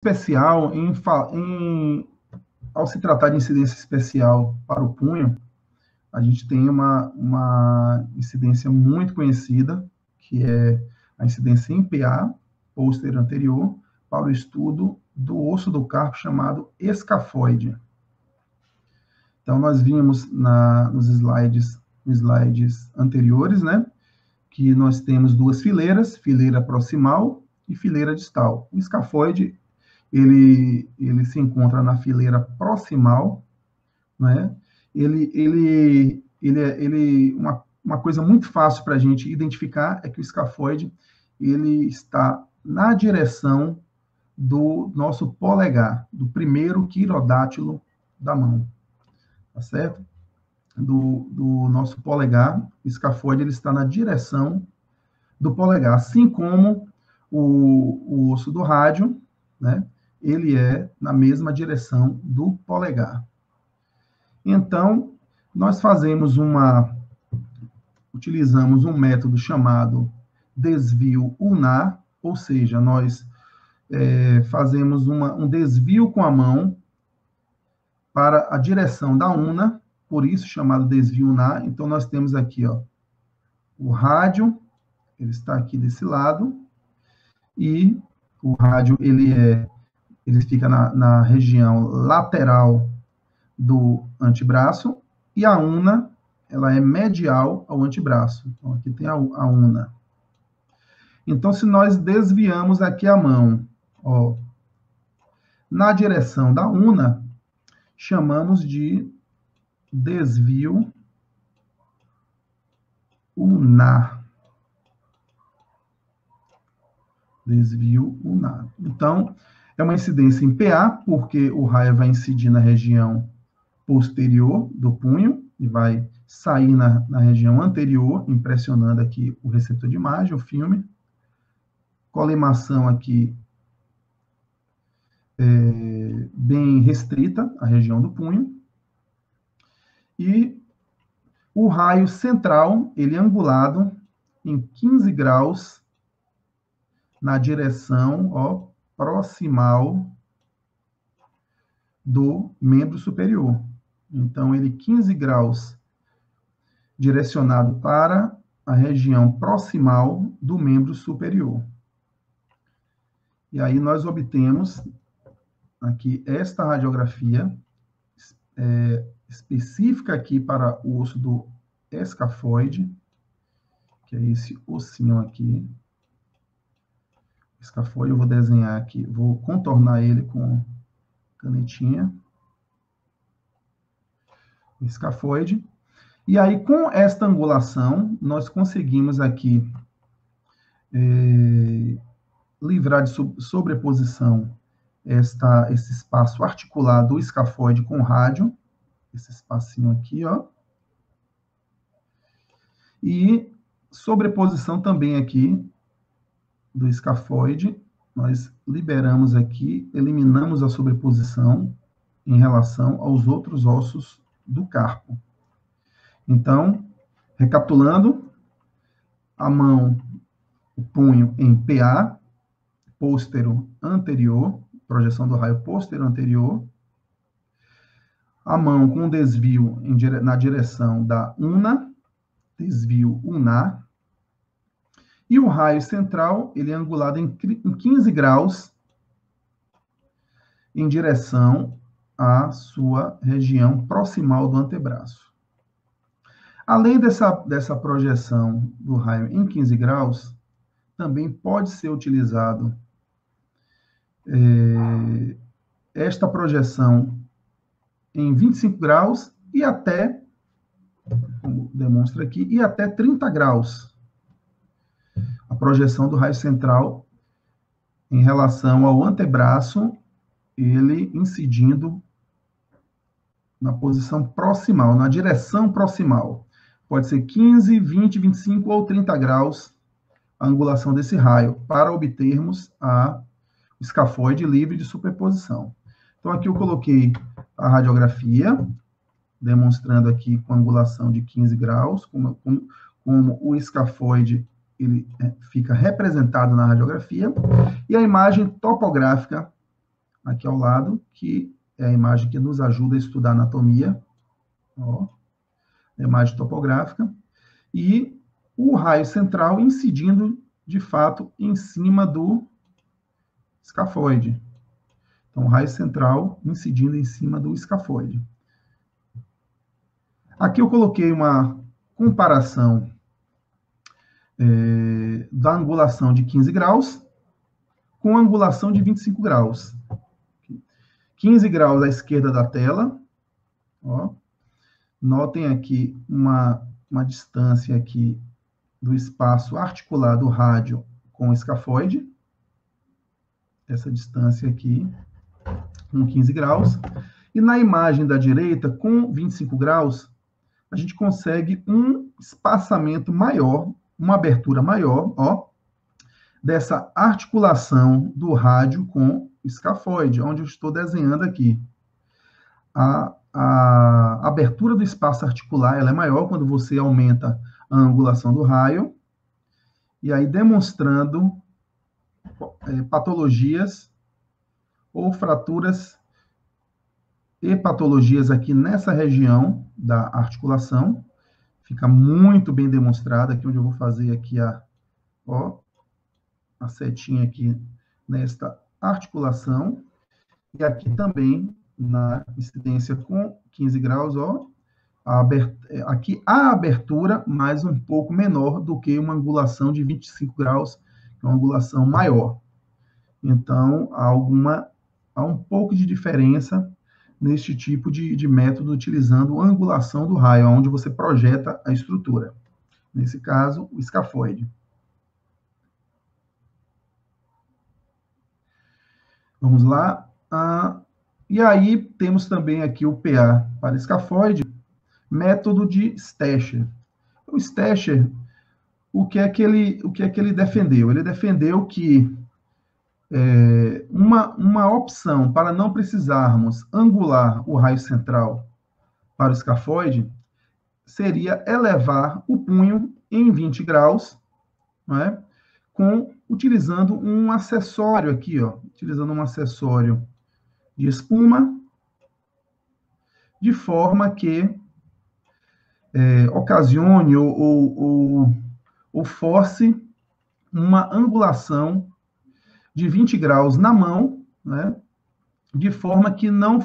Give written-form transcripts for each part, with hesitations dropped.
especial, ao se tratar de incidência especial para o punho, a gente tem uma incidência muito conhecida, que é a incidência em PA, posterior anterior, para o estudo do osso do carpo chamado escafoide. Então, nós vimos nos slides anteriores, né, que nós temos duas fileiras, fileira proximal e fileira distal. O escafoide, ele se encontra na fileira proximal, né? Uma coisa muito fácil para a gente identificar é que o escafoide, ele está na direção do nosso polegar, do primeiro quirodátilo da mão, tá certo? Do nosso polegar, o escafoide, ele está na direção do polegar, assim como o osso do rádio, né? Ele é na mesma direção do polegar. Então, nós utilizamos um método chamado desvio ulnar, ou seja, nós fazemos um desvio com a mão para a direção da ulna, por isso chamado desvio ulnar. Então, nós temos aqui, ó, o rádio, ele está aqui desse lado, e o rádio, ele fica na região lateral do antebraço, e a ulna, ela é medial ao antebraço. Então, aqui tem a ulna. Então, se nós desviamos aqui a mão, ó, na direção da ulna, chamamos de desvio ulnar. Desvio ulnar. Então, é uma incidência em PA, porque o raio vai incidir na região posterior do punho e vai sair na região anterior, impressionando aqui o receptor de imagem, o filme. Colimação aqui bem restrita, a região do punho. E o raio central, ele é angulado em 15 graus na direção, ó, proximal do membro superior. Então, ele 15 graus direcionado para a região proximal do membro superior. E aí nós obtemos aqui esta radiografia específica aqui para o osso do escafoide, que é esse ossinho aqui. Escafoide, eu vou desenhar aqui, vou contornar ele com canetinha. Escafoide. E aí, com esta angulação, nós conseguimos aqui livrar de sobreposição esse espaço articular do escafoide com o rádio, esse espacinho aqui, ó. E sobreposição também aqui do escafoide, nós liberamos aqui, eliminamos a sobreposição em relação aos outros ossos do carpo. Então, recapitulando, a mão, o punho em PA, póstero anterior, projeção do raio póstero anterior, a mão com desvio na direção da ulna, desvio ulnar, e o raio central, ele é angulado em 15 graus em direção à sua região proximal do antebraço. Além dessa projeção do raio em 15 graus, também pode ser utilizado esta projeção em 25 graus e até, como demonstra aqui, e até 30 graus. A projeção do raio central em relação ao antebraço, ele incidindo na posição proximal, na direção proximal. Pode ser 15, 20, 25 ou 30 graus a angulação desse raio, para obtermos o escafoide livre de superposição. Então, aqui eu coloquei a radiografia, demonstrando aqui com angulação de 15 graus, como o escafoide ele fica representado na radiografia, e a imagem topográfica aqui ao lado, que é a imagem que nos ajuda a estudar anatomia, ó, a imagem topográfica, e o raio central incidindo, de fato, em cima do escafoide. Então, o raio central incidindo em cima do escafoide. Aqui eu coloquei uma comparação da angulação de 15 graus com a angulação de 25 graus. 15 graus à esquerda da tela. Ó. Notem aqui uma distância aqui do espaço articular do rádio com o escafoide. Essa distância aqui, com 15 graus. E na imagem da direita, com 25 graus, a gente consegue um espaçamento maior, uma abertura maior, ó, dessa articulação do rádio com o escafoide, onde eu estou desenhando aqui. A abertura do espaço articular ela é maior quando você aumenta a angulação do raio, e aí demonstrando patologias ou fraturas e patologias aqui nessa região da articulação. Fica muito bem demonstrado aqui, onde eu vou fazer aqui a setinha aqui nesta articulação. E aqui também, na incidência com 15 graus, ó, aqui a abertura, mas um pouco menor do que uma angulação de 25 graus, que é uma angulação maior. Então, há um pouco de diferença neste tipo de método, utilizando a angulação do raio, onde você projeta a estrutura. Nesse caso, o escafoide. Vamos lá. E aí, temos também aqui o PA para escafoide, método de Stecher. O Stecher, o que é que ele defendeu? Ele defendeu que uma opção para não precisarmos angular o raio central para o escafoide seria elevar o punho em 20 graus, não é? Utilizando um acessório aqui, ó, utilizando um acessório de espuma, de forma que ocasione ou force uma angulação de 20 graus na mão, né, de forma que não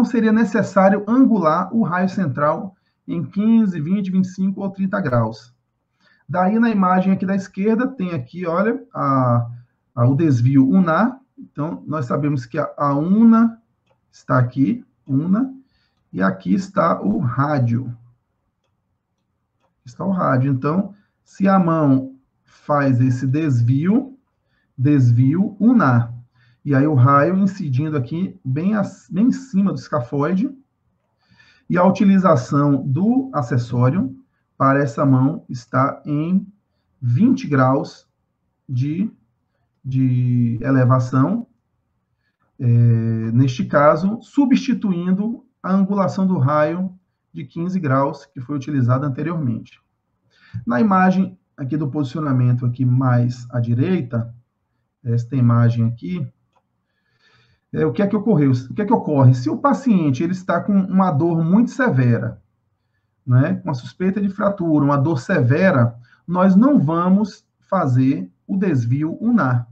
seria necessário angular o raio central em 15, 20, 25 ou 30 graus. Daí, na imagem aqui da esquerda, tem aqui, olha, o desvio unar. Então, nós sabemos que a una está aqui, e aqui está o rádio. Está o rádio. Então, se a mão faz esse desvio unar, e aí o raio incidindo aqui bem em cima do escafoide, e a utilização do acessório para essa mão está em 20 graus de elevação, neste caso, substituindo a angulação do raio de 15 graus que foi utilizada anteriormente. Na imagem aqui do posicionamento aqui mais à direita, esta imagem aqui, o que é que ocorreu? O que é que ocorre? Se o paciente ele está com uma dor muito severa, né, com a suspeita de fratura, uma dor severa, nós não vamos fazer o desvio unar,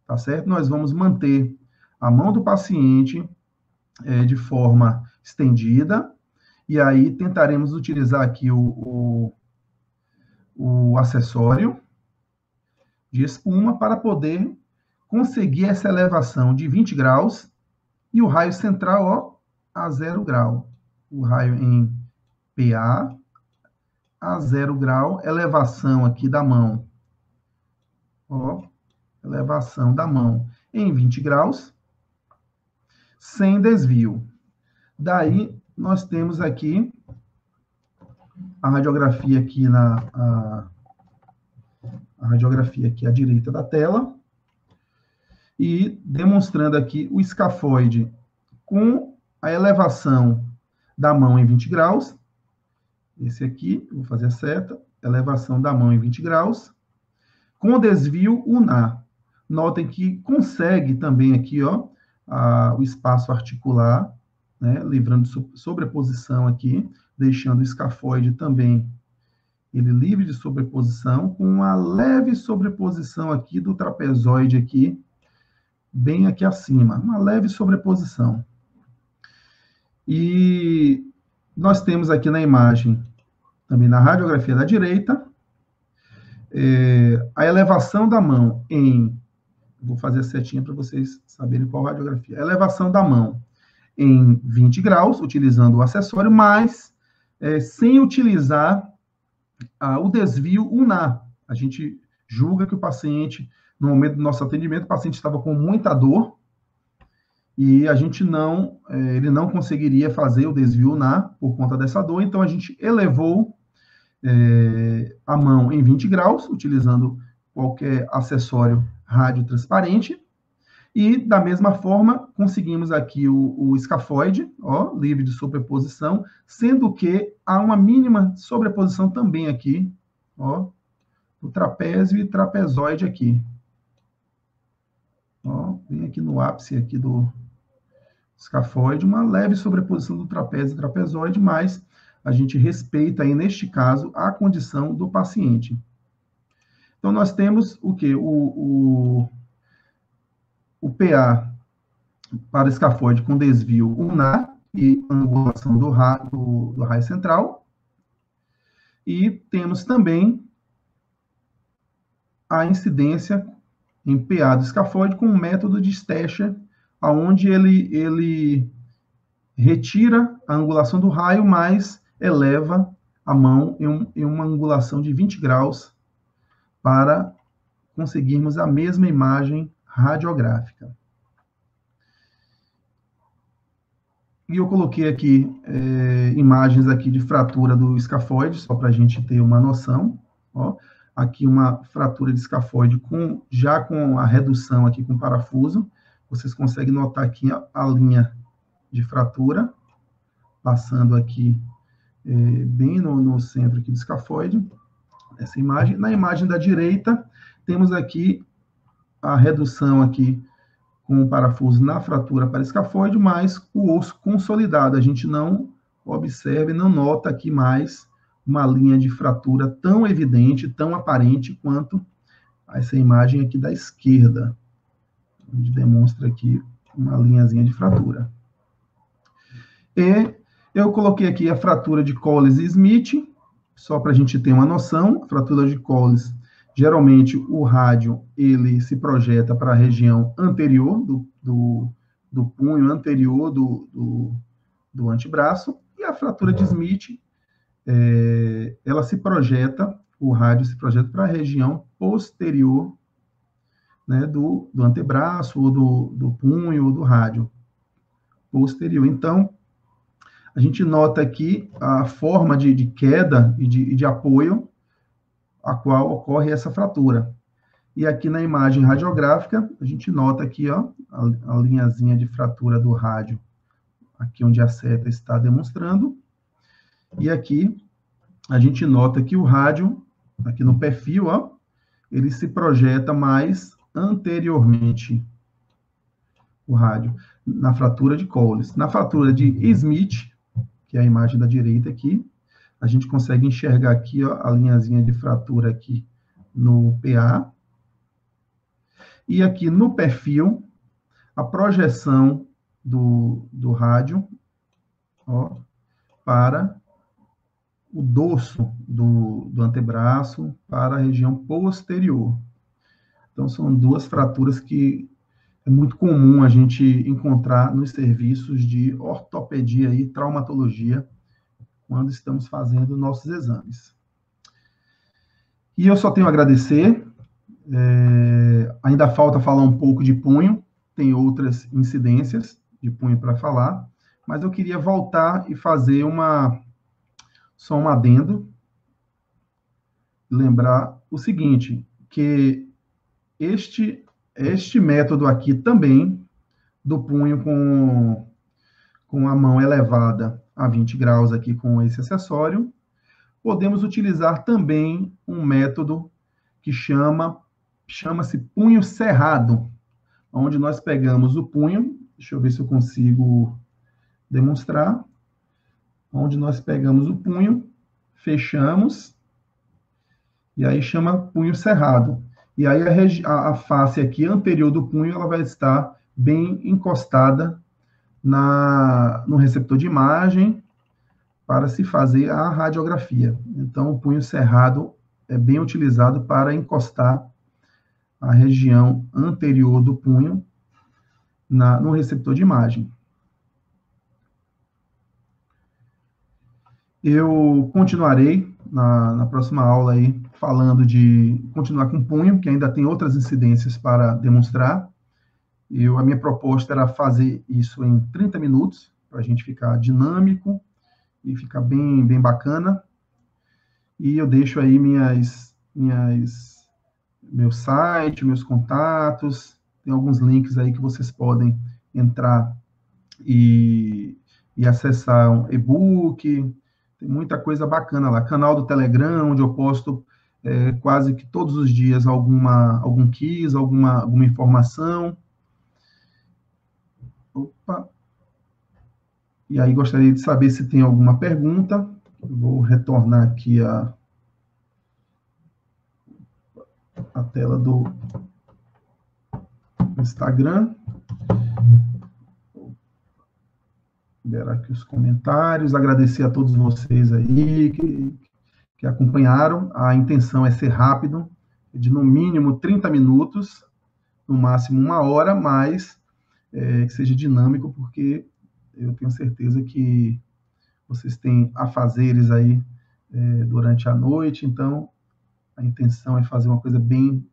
tá certo? Nós vamos manter a mão do paciente de forma estendida, e aí tentaremos utilizar aqui o acessório de espuma para poder conseguir essa elevação de 20 graus e o raio central, ó, a 0 grau. O raio em PA a 0 grau, elevação aqui da mão, ó, elevação da mão em 20 graus, sem desvio. Daí, nós temos aqui a radiografia aqui a radiografia aqui à direita da tela, e demonstrando aqui o escafoide com a elevação da mão em 20 graus. Esse aqui, vou fazer a seta, elevação da mão em 20 graus, com desvio unar. notem que consegue também aqui, ó, o espaço articular, né, livrando sobreposição aqui, deixando o escafoide também ele livre de sobreposição, com uma leve sobreposição aqui do trapezoide aqui, bem aqui acima, uma leve sobreposição. E nós temos aqui na imagem, também na radiografia da direita, a elevação da mão em... Vou fazer a setinha para vocês saberem qual radiografia. A elevação da mão em 20 graus, utilizando o acessório, mas sem utilizar o desvio ulnar. A gente julga que o paciente, no momento do nosso atendimento, o paciente estava com muita dor e a gente ele não conseguiria fazer o desvio ulnar por conta dessa dor, então a gente elevou a mão em 20 graus, utilizando qualquer acessório radiotransparente, e da mesma forma conseguimos aqui o escafoide, ó, livre de sobreposição, sendo que há uma mínima sobreposição também aqui, ó, do trapézio e trapezoide aqui. Ó, bem aqui no ápice aqui do escafoide, uma leve sobreposição do trapézio e trapezoide, mas a gente respeita aí, neste caso, a condição do paciente. Então, nós temos o quê? O PA para escafoide com desvio ulnar e angulação do raio central. E temos também a incidência em PA do escafoide com o método de Stecher, onde ele retira a angulação do raio, mas eleva a mão em uma angulação de 20 graus para conseguirmos a mesma imagem radiográfica. E eu coloquei aqui imagens aqui de fratura do escafoide, só para a gente ter uma noção. Ó, aqui uma fratura de escafoide já com a redução aqui com parafuso. Vocês conseguem notar aqui a linha de fratura, passando aqui bem no centro aqui do escafoide. Essa imagem. Na imagem da direita, temos aqui a redução aqui com o parafuso na fratura para escafoide, mas o osso consolidado. A gente não observa e não nota aqui mais uma linha de fratura tão evidente, tão aparente, quanto essa imagem aqui da esquerda, onde demonstra aqui uma linhazinha de fratura. E eu coloquei aqui a fratura de Colles e Smith, só para a gente ter uma noção. A fratura de Colles, geralmente o rádio ele se projeta para a região anterior do punho, anterior do antebraço, e a fratura de Smith, ela se projeta, o rádio se projeta para a região posterior, né, do antebraço, ou do punho, ou do rádio posterior. Então, a gente nota aqui a forma de queda e de apoio a qual ocorre essa fratura. E aqui na imagem radiográfica, a gente nota aqui, ó, a linhazinha de fratura do rádio, aqui onde a seta está demonstrando. E aqui, a gente nota que o rádio, aqui no perfil, ó, ele se projeta mais anteriormente, o rádio, na fratura de Colles. Na fratura de Smith, que é a imagem da direita aqui, a gente consegue enxergar aqui, ó, a linhazinha de fratura aqui no PA. E aqui no perfil, a projeção do rádio, ó, para o dorso do antebraço, para a região posterior. Então, são duas fraturas que é muito comum a gente encontrar nos serviços de ortopedia e traumatologia, quando estamos fazendo nossos exames. E eu só tenho a agradecer. Ainda falta falar um pouco de punho, tem outras incidências de punho para falar, mas eu queria voltar e fazer só um adendo, lembrar o seguinte, que este método aqui também, do punho com a mão elevada a 20 graus aqui com esse acessório, podemos utilizar também um método que chama chama-se punho cerrado, onde nós pegamos o punho, deixa eu ver se eu consigo demonstrar, onde nós pegamos o punho, fechamos, e aí chama punho cerrado. E aí a face aqui anterior do punho, ela vai estar bem encostada no receptor de imagem para se fazer a radiografia. Então, o punho cerrado é bem utilizado para encostar a região anterior do punho no receptor de imagem. Eu continuarei na próxima aula aí falando de continuar com punho, que ainda tem outras incidências para demonstrar. A minha proposta era fazer isso em 30 minutos, para a gente ficar dinâmico e ficar bem bacana. E eu deixo aí meu site, meus contatos, tem alguns links aí que vocês podem entrar e acessar um e-book, tem muita coisa bacana lá. Canal do Telegram, onde eu posto quase que todos os dias algum quiz, alguma informação. Opa! E aí gostaria de saber se tem alguma pergunta. Eu vou retornar aqui a tela do Instagram. Vou liberar aqui os comentários. Agradecer a todos vocês aí que acompanharam. A intenção é ser rápido, de no mínimo 30 minutos, no máximo 1 hora, mas que seja dinâmico, porque eu tenho certeza que vocês têm afazeres aí durante a noite, então a intenção é fazer uma coisa bem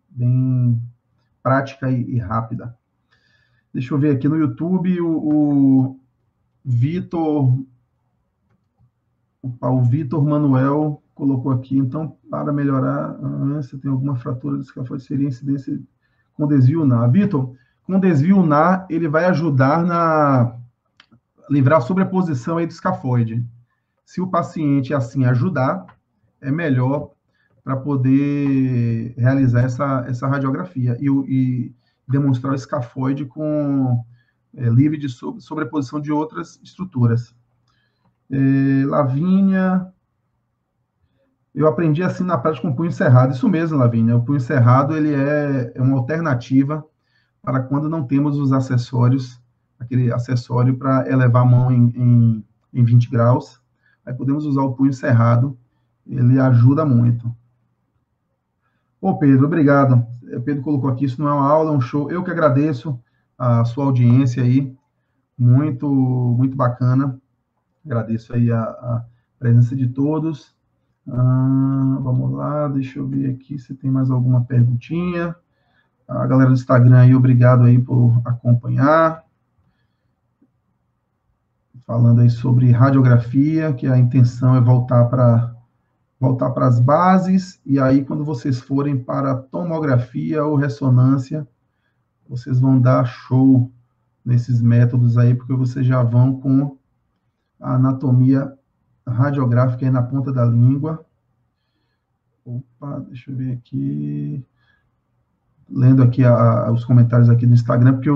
prática e rápida. Deixa eu ver aqui no YouTube, o Vitor Manuel colocou aqui, então, para melhorar, se tem alguma fratura do escafoide, seria incidência com desvio UNA. Vitor, com desvio UNA, ele vai ajudar a livrar a sobreposição aí do escafoide. Se o paciente, assim, ajudar, é melhor para poder realizar essa radiografia e demonstrar o escafoide com livre de sobreposição de outras estruturas. Lavínia, eu aprendi assim na prática com o punho cerrado. Isso mesmo, Lavínia, o punho cerrado ele é uma alternativa para quando não temos os acessórios, aquele acessório para elevar a mão em 20 graus. Aí podemos usar o punho cerrado, ele ajuda muito. Ô, Pedro, obrigado. Pedro colocou aqui, isso não é uma aula, é um show. Eu que agradeço a sua audiência aí, muito bacana. Agradeço aí a presença de todos. Vamos lá, deixa eu ver aqui se tem mais alguma perguntinha. A galera do Instagram aí, obrigado aí por acompanhar. Falando aí sobre radiografia, que a intenção é voltar para as bases, e aí quando vocês forem para tomografia ou ressonância, vocês vão dar show nesses métodos aí, porque vocês já vão com a anatomia radiográfica aí na ponta da língua. Opa, deixa eu ver aqui. Lendo aqui os comentários aqui no Instagram, porque eu